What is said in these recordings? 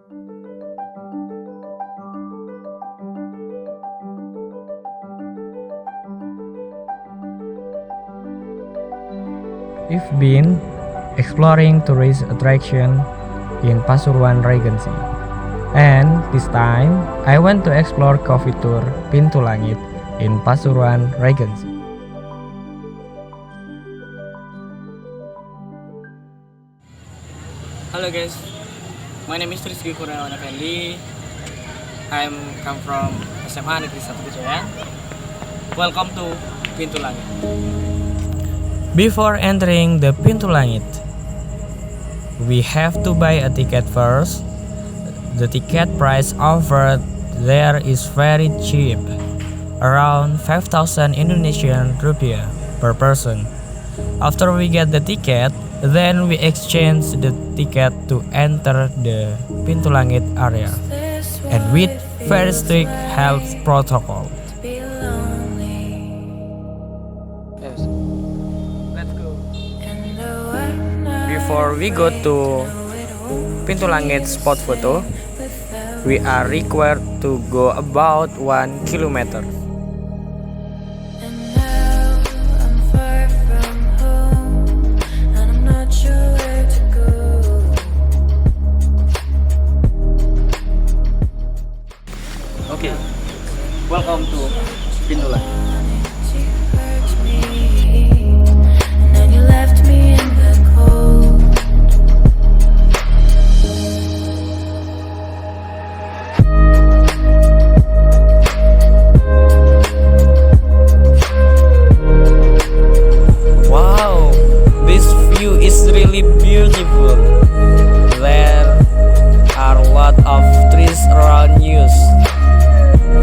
We've been exploring tourist attraction in Pasuruan Regency. And this time, I want to explore coffee tour Pintu Langit in Pasuruan Regency. Hello guys, my name is Rizky Kurniawan Efendi. I'm come from SMAN KEJAYAN. Welcome to Pintu Langit. Before entering the Pintu Langit, we have to buy a ticket first. The ticket price offered there is very cheap, around 5,000 Indonesian rupiah per person. After we get the ticket, then we exchange the ticket to enter the Pintu Langit area, and with very strict health protocol. Yes. Let's go. Before we go to Pintu Langit spot photo, we are required to go about 1 kilometer. Okay, welcome to Pintu Langit. Wow, this view is really beautiful. There are a lot of trees around you.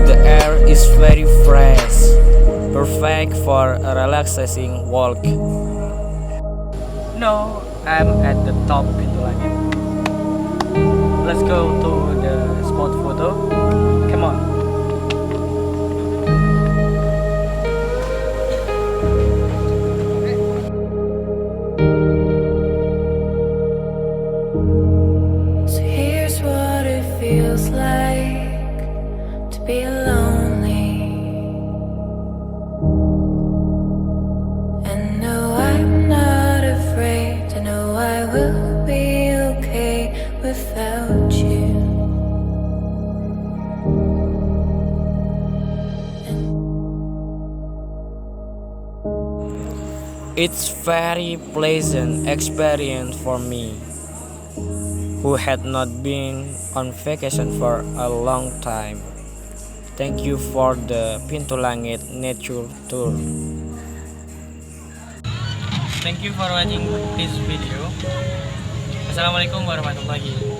The air is very fresh, perfect for a relaxing walk. Now I'm at the top Pintu Langit. Let's go to the spot photo. Come on. So here's what it feels like to be lonely, and no, I'm not afraid to know I will be okay without you. It's very pleasant experience for me, who had not been on vacation for a long time. Thank you for the Pintu Langit nature tour. Thank you for watching this video. Assalamualaikum warahmatullahi wabarakatuh.